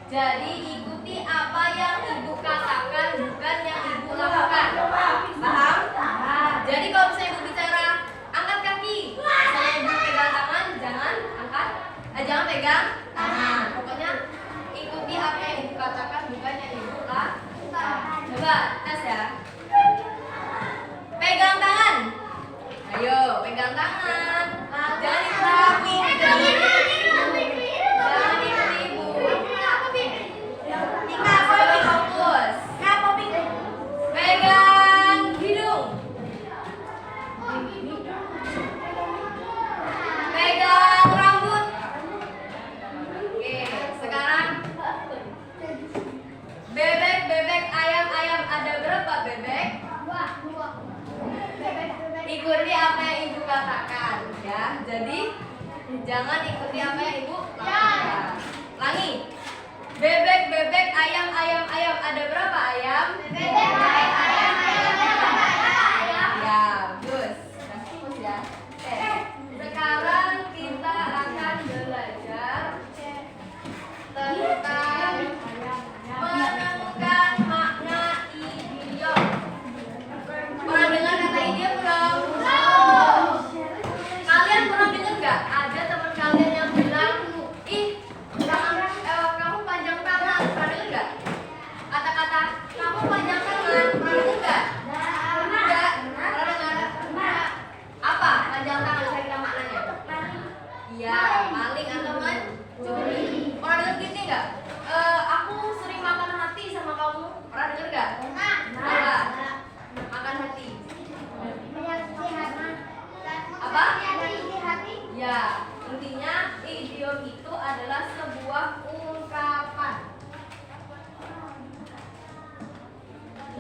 Jadi ikuti apa yang ibu katakan, bukan yang ibu lakukan. Paham? Jadi kalau misalnya ibu bicara angkat kaki, misalnya ibu pegang tangan, jangan angkat, jangan pegang tangan. Pokoknya ikuti apa yang ibu katakan, bukan yang ibu lakukan. Coba tes ya. Pegang tangan. Ayo, pegang tangan. Jangan dikelapi, jangan ikuti ibu. Tika, fokus. Pegang hidung. Pegang rambut. Oke, sekarang bebek, ayam. Ada berapa bebek? Ikuti apa yang ibu katakan, ya. Jadi jangan ikuti apa yang ibu katakan. Langi. Bebek, ayam. Ada berapa ayam? Bebek, ayam. Ya, bagus. Bagus ya. Oke. Sekarang kita akan belajar tentang menemukan makna idiom. Pernah dengar kata idiom belum? Kalian pernah dengar nggak? Ada teman kalian yang bilang, ih, kamu panjang tangan. Pernah dengar nggak? Kata-kata kamu panjang tangan. Pernah dengar nggak? Nggak. Pernah dengar? Apa panjang tangan? Saya kira maknanya. Iya, maling atau mencuri. Pernah dengar gini nggak? Aku sering makan hati sama kamu. Pernah dengar nggak? Pernah. Makan hati. Apa? Ya, intinya idiom itu adalah sebuah ungkapan.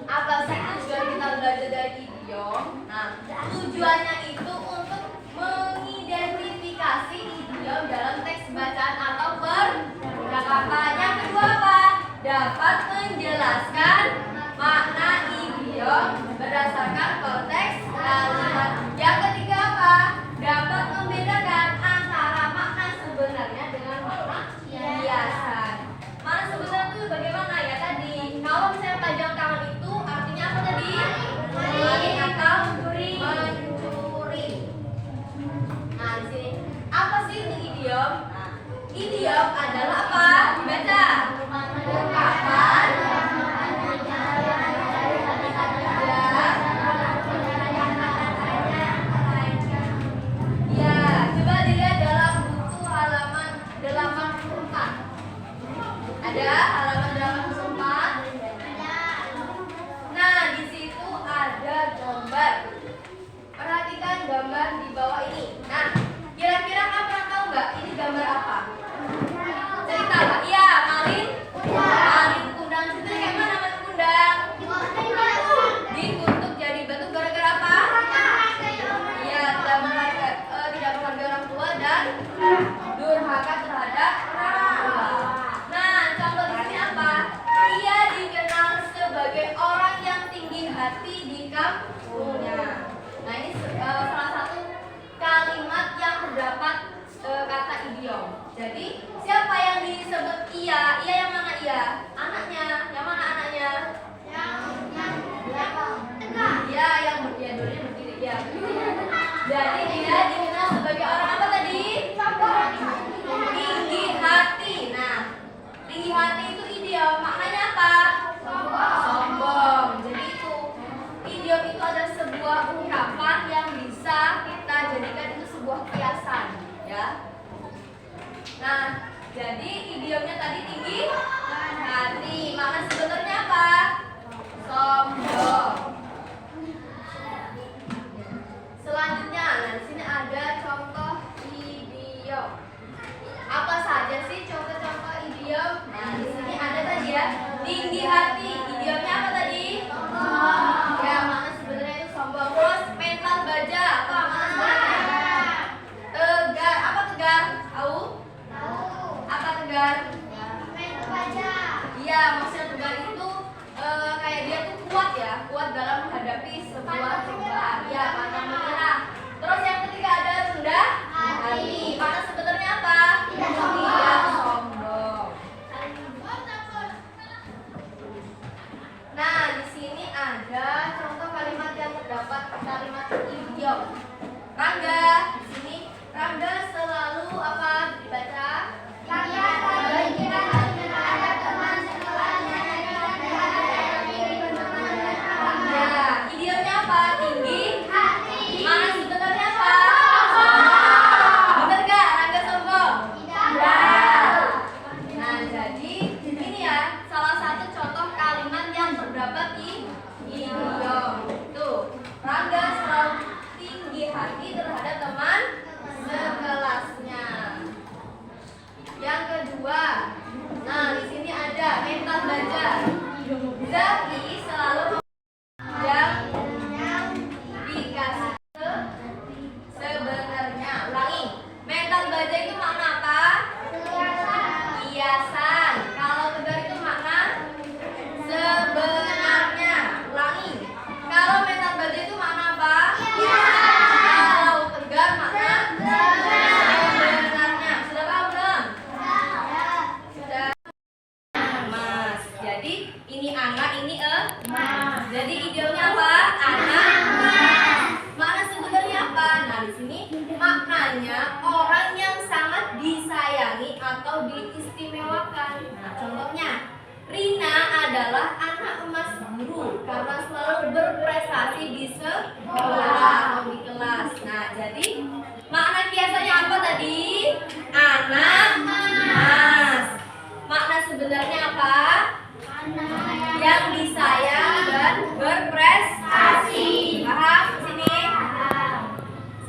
Apa sih tujuan kita belajar dari idiom? Nah, tujuannya itu untuk mengidentifikasi idiom dalam teks bacaan atau percakapan. Yang kedua apa? Dapat menjelaskan makna idiom berdasarkan konteks kalimat. Yang ketiga apa? Dapat membedakan antara makna sebenarnya dengan makna kiasan. Makna sebenarnya itu bagaimana ya tadi? Kalau misalnya panjang tangan itu artinya apa tadi? Maling atau mencuri. Nah, di sini apa sih itu idiom? Nah, idiom adalah apa? Dibaca. Ungkapan. Ada halaman 84. Nah, di situ ada gambar. Perhatikan gambar di bawah ini. Nah, kira-kira kamu pernah tahu nggak ini gambar apa? Cerita nggak? Iya, malin. Malin kundang. Ceritanya kayak mana malin kundang? Dikutuk jadi batu gara-gara apa? Iya, tidak menghargai orang tua dan durhaka terhadap orang tua. Ia dikenal sebagai orang yang tinggi hati di kampungnya. Nah, ini salah satu kalimat yang terdapat kata idiom. Jadi, siapa yang disebut ia? Ia yang mana ia? Anaknya. Yang mana anaknya? Ya, yang dulunya berdiri. Ya. Jadi, dia dikenal sebagai orang apa tadi? Tinggi hati. Nah, tinggi hati itu idiom. Maknanya apa? Sombong. Jadi itu idiom itu adalah sebuah ungkapan yang bisa kita jadikan itu sebuah kiasan, ya. Nah, jadi idiomnya tadi tinggi hati. Makna sebenarnya apa? Sombong. Selanjutnya, nah di sini ada contoh idiom. Apa saja sih contoh-contoh idiom? Nah, di sini ada tadi ya, tinggi hati. Idiomnya apa tadi? Sombong. Ya, makna sebenarnya itu sombong. Terus mental baja, apa makna sebenarnya? Tegar, apa tegar? Tahu? Apa tegar? Mental baja. Iya, maksudnya tegar itu kayak dia tuh kuat ya, kuat dalam menghadapi sebuah cobaan. Ya, pantang menyerah. Terus yang ketiga ada rendah hati. Makna sebenarnya apa? Tidak sombong. Jadi ini ya salah satu contoh kalimat yang terdapat di idiom. Tuh, Rangga selalu tinggi hati terhadap teman sekelasnya. Yang kedua, nah di sini ada mental baja. Zaki selalu yang dikasih sebenarnya. Ulangi, mental baja itu makna apa? Hiasan. Kalau tegar itu makna sebenarnya. Ulangi, kalau mental baja itu makna apa? Kalau tegar makna sebenarnya. Sudah paham belum? Sudah. Mas. Jadi ini anak, ini mas. Jadi idiomnya apa? Anak mas. Makna sebenarnya apa? Nah di sini maknanya orang yang sangat disayangi atau diistimewakan. Nah contohnya, Rina adalah anak emas guru karena selalu berprestasi di sekolah atau di kelas. Nah jadi makna kiasannya apa tadi? Anak mas. Makna sebenarnya apa? Yang disayang dan berprestasi. Paham di sini?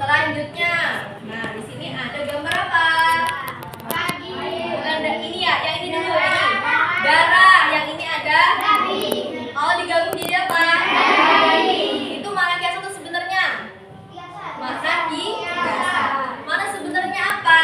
Selanjutnya, nah di sini ada gambar apa? Bukan ini ya, yang ini dulu ini. Darah, yang ini ada? Oh digabung jadi apa? Itu makna kiasan itu sebenarnya? Makna kiasan. Makna sebenarnya apa?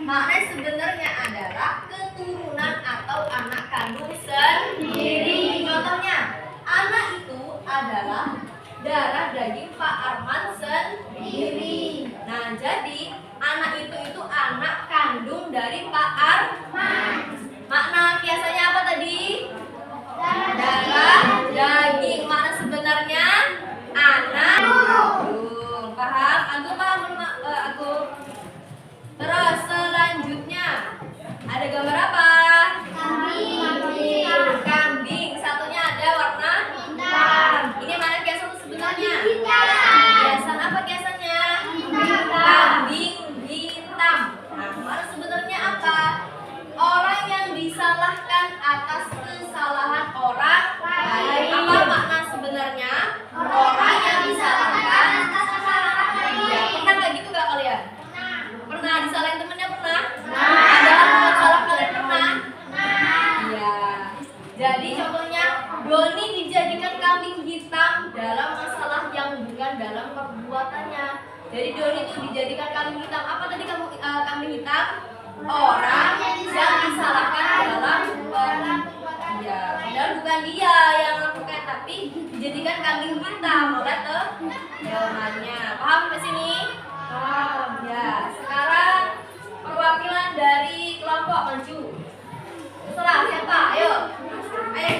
Makna sebenarnya adalah keturunan atau anak kandung sendiri. Contohnya, anak itu adalah darah daging Pak Arman sendiri. Nah, jadi anak itu anak kandung dari Pak Arman. Makna kiasannya apa tadi? Darah daging. Makna sebenarnya anak kandung. Paham? Aku paham belum? Aku. Terus selanjutnya ada gambar apa? Kambing. Satunya ada warna hitam. Ini mana kiasan itu sebenarnya? Kiasan apa kiasannya? Kambing hitam. Nah, mana sebenarnya apa? Orang yang disalahkan atas kesalahan orang lain. Apa makna sebenarnya? Orang yang disalahkan. Ya, pernah kayak gitu gak kalian? Pernah disalahin temennya? Pernah? Ada orang salah kalian pernah? Iya. Jadi contohnya Doni dijadikan kambing hitam dalam masalah yang bukan dalam perbuatannya. Jadi Doni itu dijadikan kambing hitam. Apa tadi kamu kambing hitam? Orang yang disalahkan dalam perbuatan. Ya, padahal bukan dia yang melakukan, tapi dijadikan kambing hitam oleh temannya. Paham sampai sini? Paham. Ya, sekarang perwakilan dari kelompok maju. Terserah siapa? Ayo. Ayo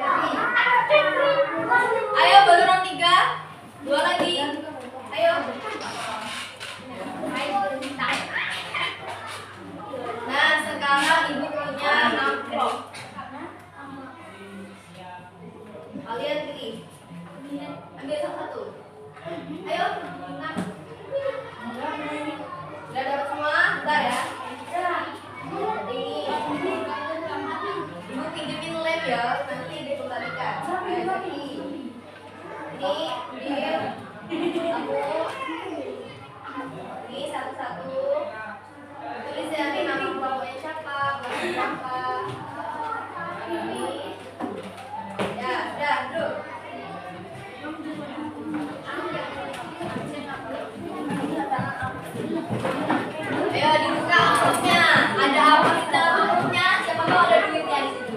cepat. Ayo baru orang 3. 2 lagi. Ayo. Nah, sekarang ibu punya amplop. Kalian pilih. Ambil satu-satu. Ayo. Udah dapat semua? Bentar ya. Ini ibu pinjemin lem ya, nanti dikembalikan. Ini satu-satu. Tulis ya, ini nama kelompoknya siapa, kelompok siapa. Ini. Ya, udah, duduk. Ayo dibuka amplopnya. Ada apa di dalam amplopnya? Siapa tahu ada duitnya di situ.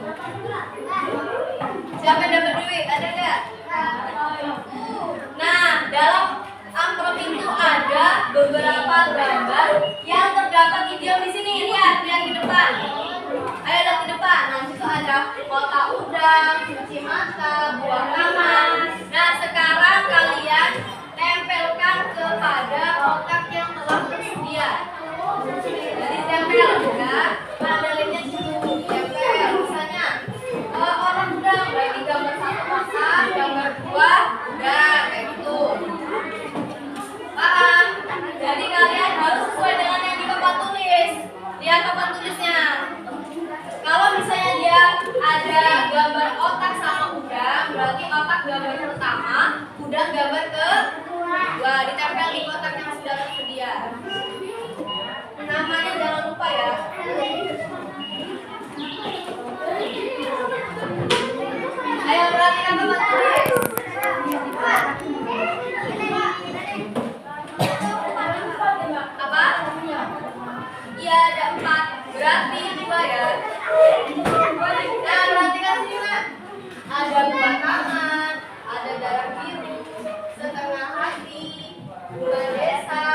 Siapa yang dapat duit? Ada nggak? Nah, dalam amplop itu ada beberapa gambar yang terdapat idiom di sini. Lihat di depan. Ayo lihat di depan. Nah, situ ada kotak udang, cuci mata, buah taman. Nah, sekarang kalian tempelkan kepada kotak yang telah tersedia. Jadi tempel ya. Modelnya situ tempel. Misalnya orang udang, berarti gambar 1 masa, gambar 2 udang, kayak gitu. Paham? Jadi kalian harus sesuai dengan yang di Berarti 2 ya. Nah, perhatikan sini, Mak. Ada buah tangan, ada darah biru, setengah hati, bulan desa,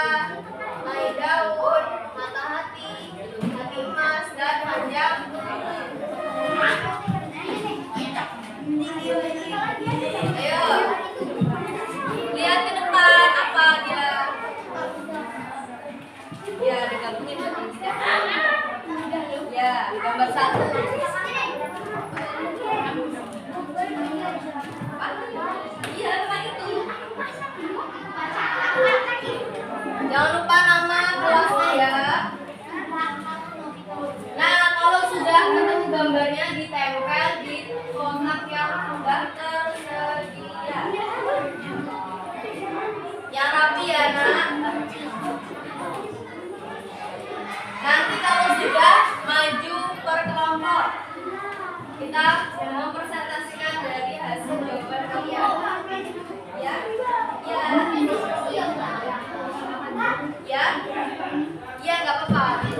naik daun, mata hati, hati emas, dan panjang. Ayo, lihat ke depan apa dia. Ya, digabungin berarti tidak. Ya, gambar 1. Iya, Pak itu. Jangan lupa nama kelasnya ya. Nah, kalau sudah ketemu gambarnya ditempel di kotak yang sudah tersedia. Yang rapi ya, Nak. Nanti kalau sudah maju per kelompok, kita mempresentasikan dari hasil jawaban kalian. Ya, ya, ya, nggak apa-apa.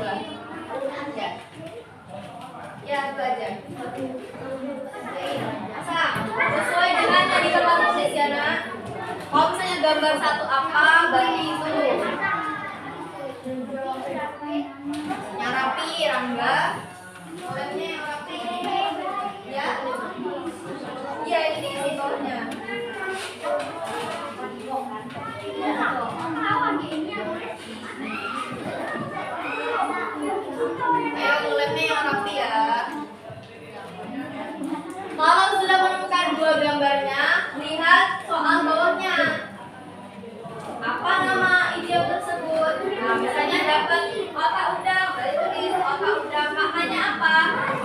Ya, ya, itu aja. Asal sesuai dengan yang ditulis ya, Nak. Kalau misalnya gambar 1 apa, berarti itu. Yang rapi, Rangga. Modelnya yang rapi. Ya. Iya, ini diisi bawahnya. Ayo, ngelepnya yang rapi ya. Kalau sudah menemukan 2 gambarnya, lihat soal bawahnya. Apa nama idiom tersebut? Nah, misalnya dapat otak udang, berarti tulis otak udang. Maknanya apa?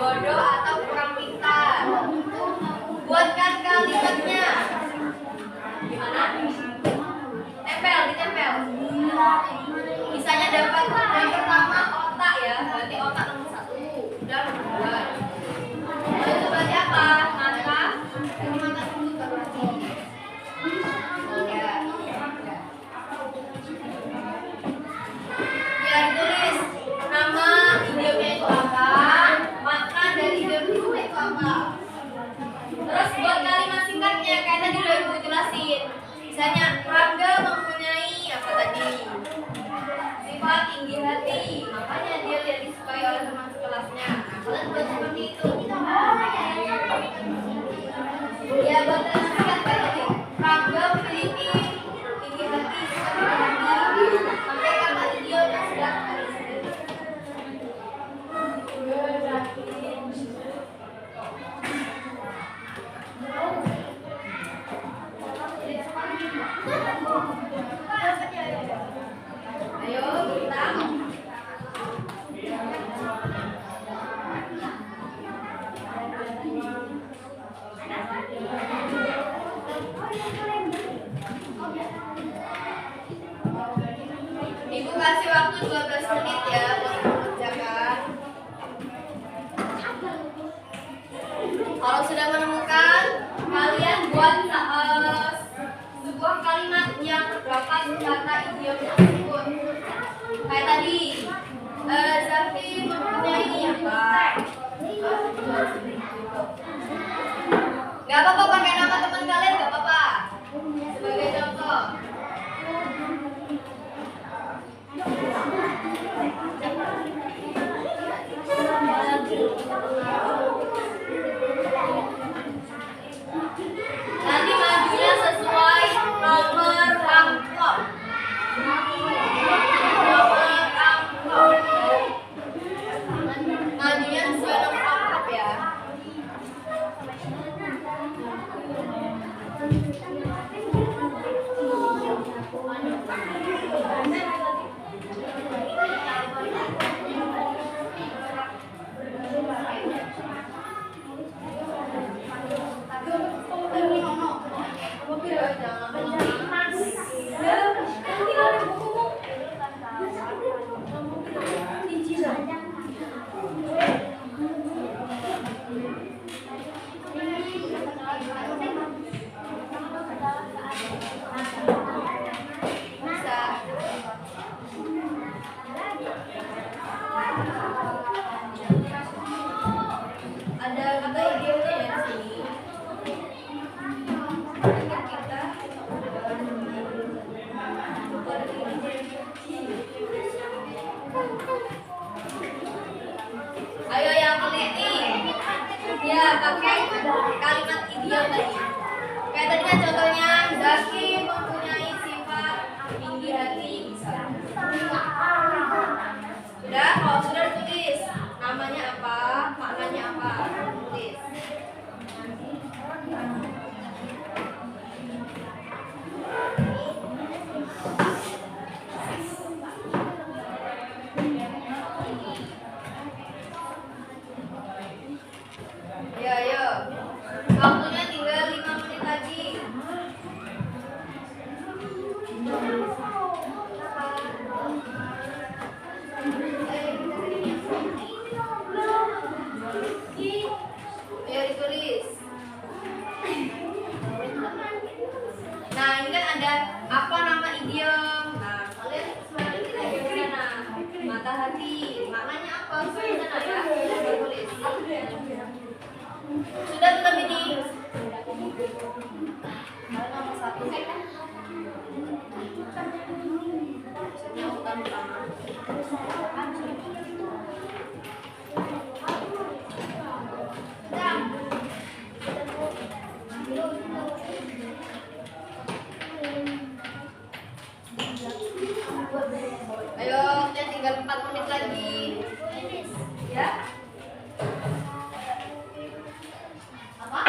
Bodoh atau kurang pintar. Buatkan kalimatnya. Gimana? Tempel, ditempel. Misalnya dapat yang pertama otak ya, berarti otak nomor 1, udang nomor 2. Itu berarti apa? Mata. Jadi mata dulu berarti. Ya, ditulis nama idiomnya itu apa, makna dari idiom itu apa. Terus buat kalimat singkatnya kayak tadi udah ibu jelasin. Misalnya Rangga mempunyai apa tadi? Sifat tinggi hati, makanya dia tidak disukai oleh teman sekelasnya. Nah, kalian buat seperti itu. Ya, buat kalimat singkat kayak tadi. Rangga memiliki tinggi hati, sifat tinggi hati. Sampai kata idiom yang sudah ayo kita. Ibu kasih waktu 12 menit ya buat mengerjakan. Kalau sudah menemukan, kalian buat sebuah kalimat yang terdapat kata idiom tersebut. Kayak tadi, Zafi mempunyai apa? Gak apa-apa pakai nama teman kalian, gak apa-apa. Sebagai contoh. Nanti majunya sesuai nomor amplop. Majunya sesuai nomor amplop ya. Bisa. teliti. Ya, pakai kalimat idiom tadi. Kayak tadi kan contohnya, Zaki mempunyai sifat tinggi hati. Sudah, kalau sudah tulis namanya apa, maknanya apa, tulis. Ya, ayo. Waktunya tinggal 5 menit lagi. Ayo ditulis. Nah, ini kan ada apa nama idiom. Nah, kalian sebenarnya kita gimana? Mata hati. Maknanya apa? Sudah ya? Tulis. Sudah belum ini? Nomor 1. Urutan pertama. Ayo, kita tinggal 4 menit lagi. Ya. Apa?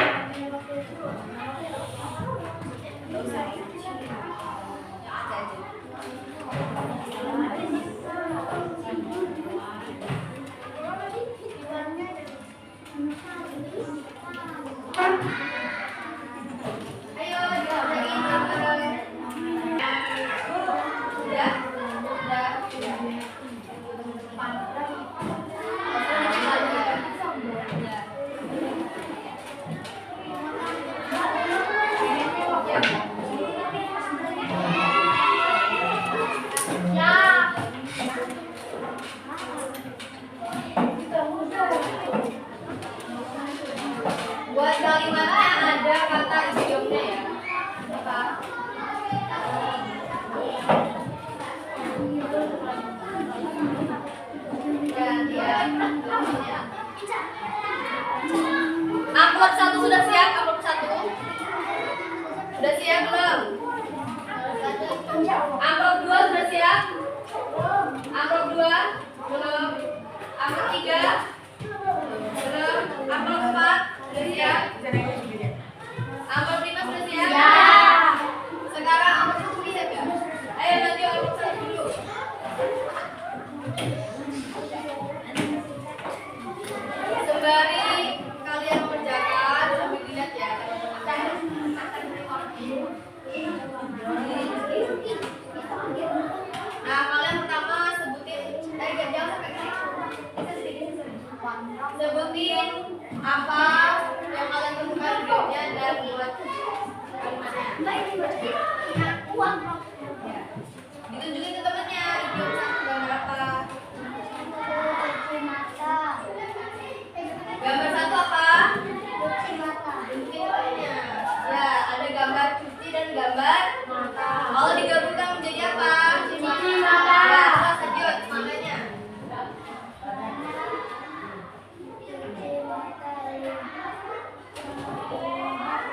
Nggak usah. Ya, ada aja. Ayo, dikerjain bareng. Udah? Udah. Buat kalimatnya ada kata idiomnya ya. Apa? Gantian. Amplop 1 sudah siap? Amplop 1 sudah siap belum? Amplop 2 sudah siap? Amplop 2 belum? Amplop 3 belum? Amplop 4 sudah siap? Amplop 5 sudah siap? Ya. Sekarang amplop 1 siap ya? Ayo nanti amplop 1 dulu. Sembari kalian mengerjakan sambil dilihat ya. Nah, kalian pertama sebutin, jangan sampai sebutin apa yang kalian temukan idiomnya dan buat kalimatnya. Ditunjukin ke temennya idiom 1 gambar apa? Gambar 1 apa? Tunjukin temennya. Ya, ada gambar cuci dan gambar mata. Kalau digabungkan menjadi apa? Cuci mata. Ya, terus lanjut maknanya.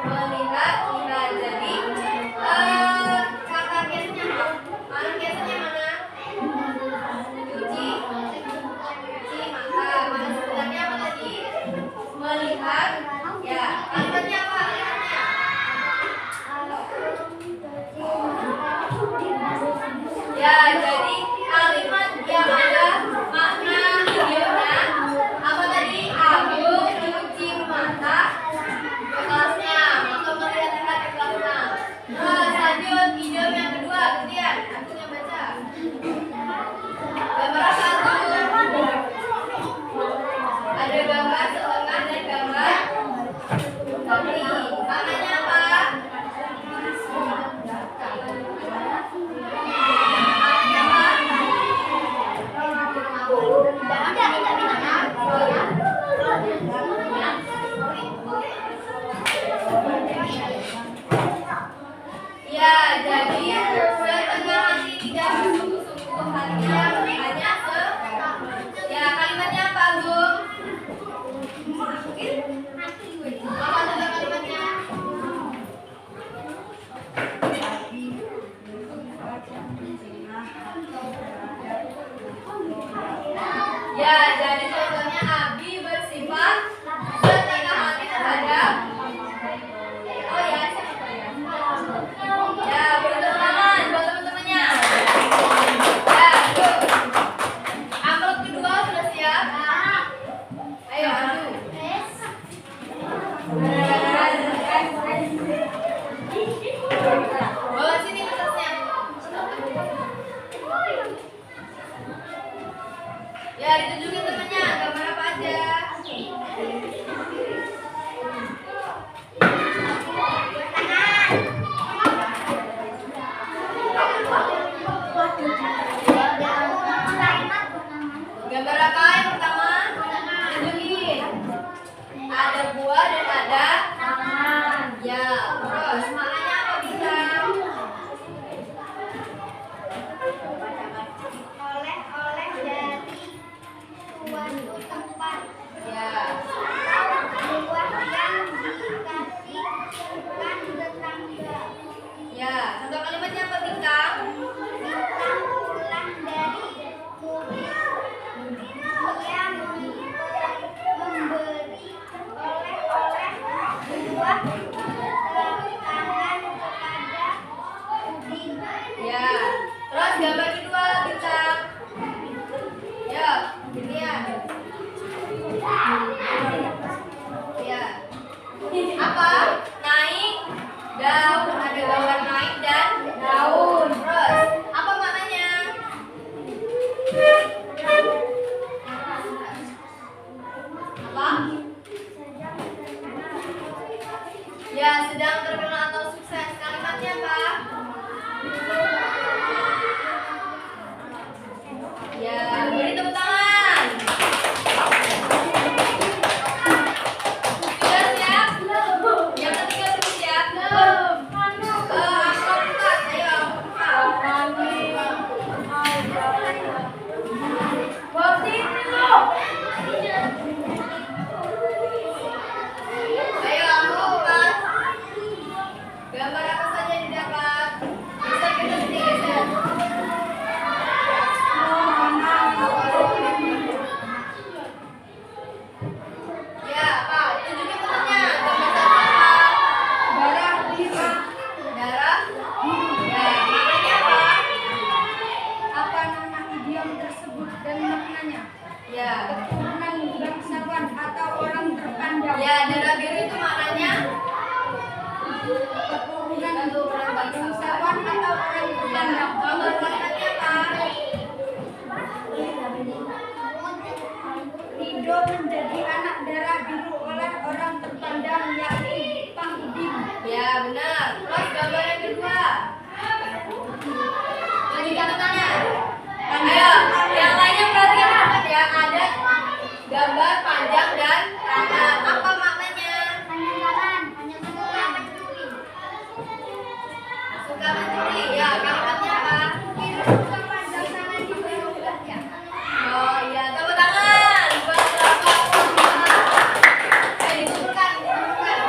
Melihat, lihat. Jadi kata tunjukin temennya gambar apa aja. Gambar apa yang pertama? Tunjukin. Ada buah dan ada tangan. Ya, terus maknanya apa Bintang? Oleh-oleh dari suatu tempat. Ya. Buah yang dikasihkan tetangga. Ya, contoh kalimatnya apa Bintang? Bintang pulang dari mudik. Dia memberi oleh-oleh buah tangan kepada Udin. Ya. Terus gambar kedua Bintang. Ya, Ginian. Ya. Apa? Naik daun. Ada gambar naik dan daun. Terus apa maknanya? Apa? Ya, sedang terkenal atau sukses. Kalimatnya apa? Ya, beri tepuk tangan. Sudah siap? Yang ketiga sudah siap? Angka 4. Ayo, Ayo, angka 4. Gambar apa saja yang didapat? Bisa kita geser. Ya, Pak, tunjukin temennya. Gambar satu apa? Darah biru. Darah. Ya, maknanya apa? Apa nama idiom tersebut dan maknanya? Ya. Keturunan bangsawan atau orang terpandang. Ya, darah biru itu maknanya Keturunan bangsawan atau orang terpandang. contoh kalimatnya apa? Ridho menjadi anak darah biru oleh orang terpandang yakni Pangudin. Ya, benar. Terus gambar yang kedua. Lagi katanya. Ayo, yang lainnya perhatikan banget ya. Ada gambar panjang dan tangan. Apa maknanya? Tangan, hanya suka mencuri. Suka mencuri. Ya, kalimatnya apa? Suka panjang tangan di bawahnya. Oh iya, tepuk tangan buat Bapak. Dikumpulkan, dikumpulkan.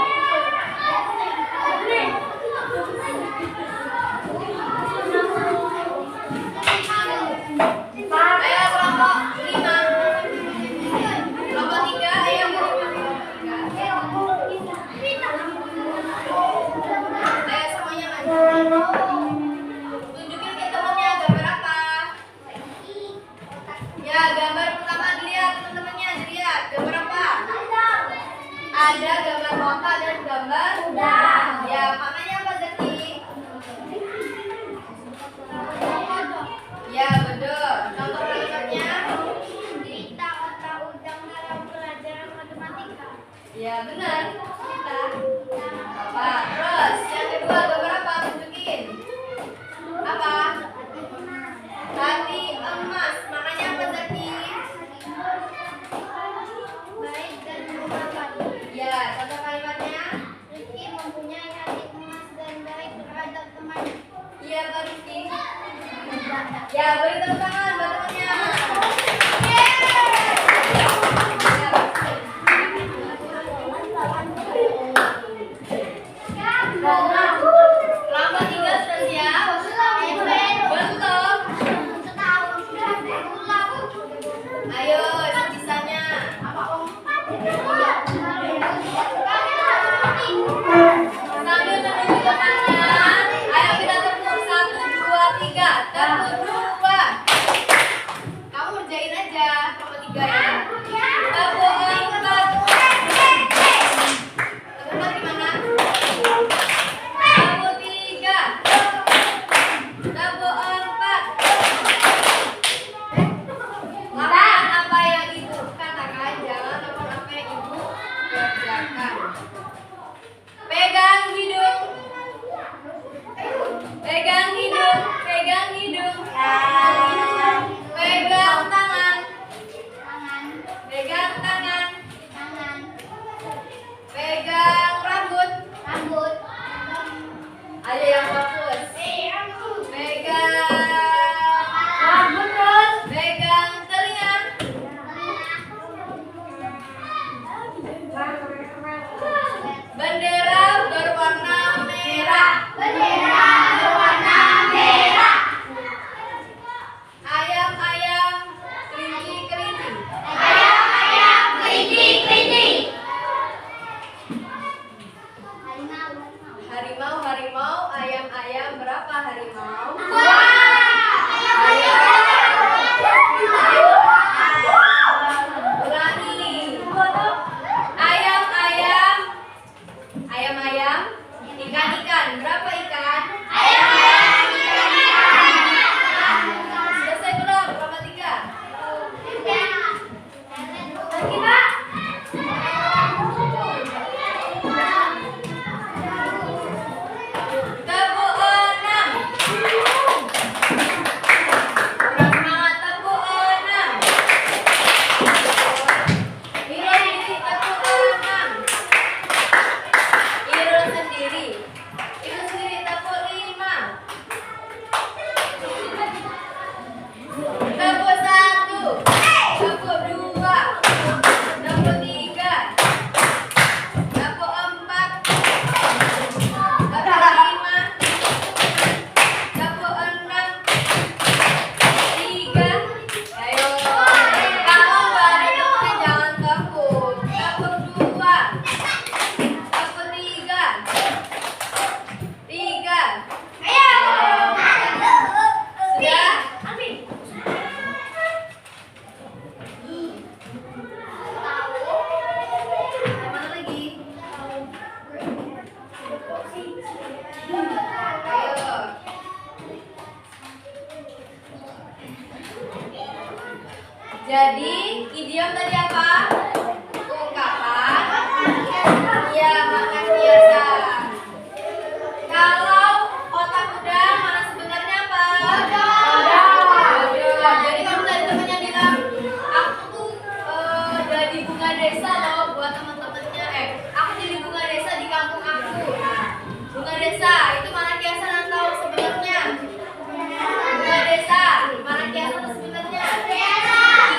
Ayo kelompok 5. Kelompok 3, ayo Ayo semuanya maju. Tunjukin ke temennya gambar apa? Ya, gambar pertama dilihat teman-temannya, dilihat. Gambar apa? Ada gambar kota dan gambar kuda. Ya, maknanya apa Zaki? Ya, betul. Contoh kalimatnya? Cerita otak udang dalam pelajaran matematika. Ya, benar. Kita. Apa? Terus, yang kedua gambar apa? Tunjukin. Apa? Hati emas. Maknanya apa Zaki? Baik dan berbakat. Ya, contoh kalimatnya? Rifki mempunyai hati emas dan baik terhadap temannya. Iya, Pak Rizky. Ya, beri tepuk tangan buat temannya. Kelompok 3 sudah siap? Belum. Ayo, sisanya. Sambil menunggu temannya. Ayo kita tepuk 1, 2, 3. Tepuk 2. Kamu kerjain aja. Kelompok 3 ya. Tepuk 4. Tepuk 4 gimana? Tepuk 3. Tepuk 4. Apa yang idiom tadi apa? Ungkapan. Ya, makna kiasan. Kalau otak udang, mana sebenarnya apa? Bodoh. Jadi kalau tadi temannya bilang, aku tuh jadi bunga desa loh buat teman-temannya. Aku jadi bunga desa di kampung aku. Nah, bunga desa itu mana kiasan atau sebenarnya? Bunga desa, mana kiasan atau sebenarnya?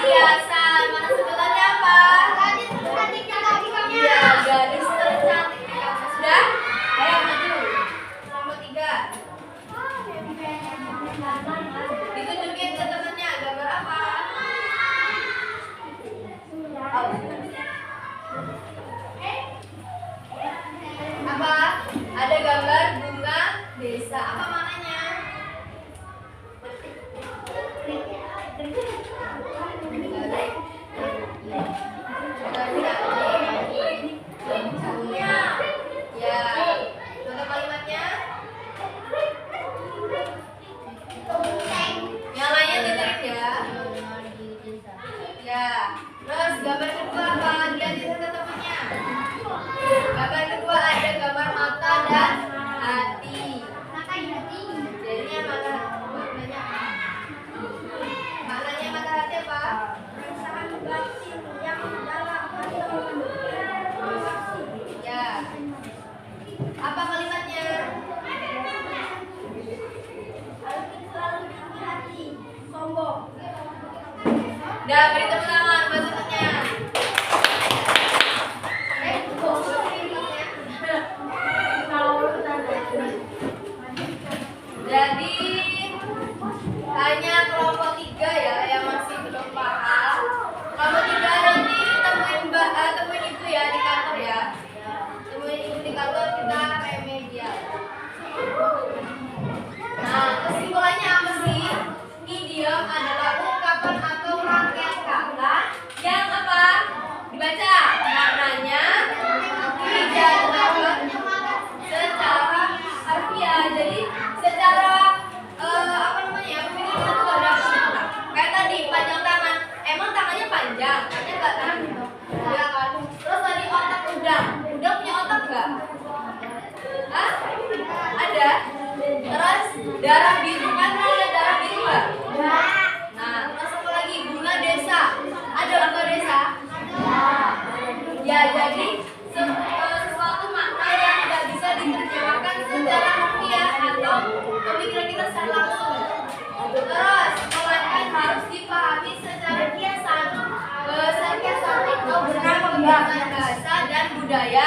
Kiasan, mana sebenarnya apa? Iya, gadis tercantik di kampung. Sudah? Ayo maju. Nomor 3. Ditunjukin ke temannya gambar apa? Apa? Ada gambar bunga desa. Apa maknanya? Ya, contoh kalimatnya. Yang lainnya ditulis ya. Ya, terus gambar kedua apa? Dilihatin ke temannya. Gambar kedua ada gambar mata dan hati. Jadinya maknanya apa? Maknanya mata hati apa? Ya. Apa kalimatnya? Udah, beri tepuk tangan buat temannya. Jadi hanya kelompok 3 ya yang masih belum paham. Kelompok 3 nanti temuin ibu ya di kantor ya. Temuin ibu di kantor, kita remedial. Nah, kesimpulannya apa sih? Idiom adalah ungkapan atau rangkaian kata yang apa? Dibaca. Maknanya tidak dapat secara harfiah. Jadi secara apa namanya? Pemilihan itu nggak dapat. Kayak tadi panjang tangan. Emang tangannya panjang? Tangannya nggak tangan gitu. Ya kan. Terus tadi otak udang. Udang punya otak nggak? Hah? Ada. Terus darah biru kan ada darah biru nggak? Nah, terus apa lagi? Bunga desa. Ada bunga desa? Ya, jadi sesuatu makna yang tidak bisa diterjemahkan secara harfiah atau pemikiran kita secara langsung. Terus, melainkan harus dipahami secara kiasan. Bahasa kiasan itu benar pembahasan bahasa dan budaya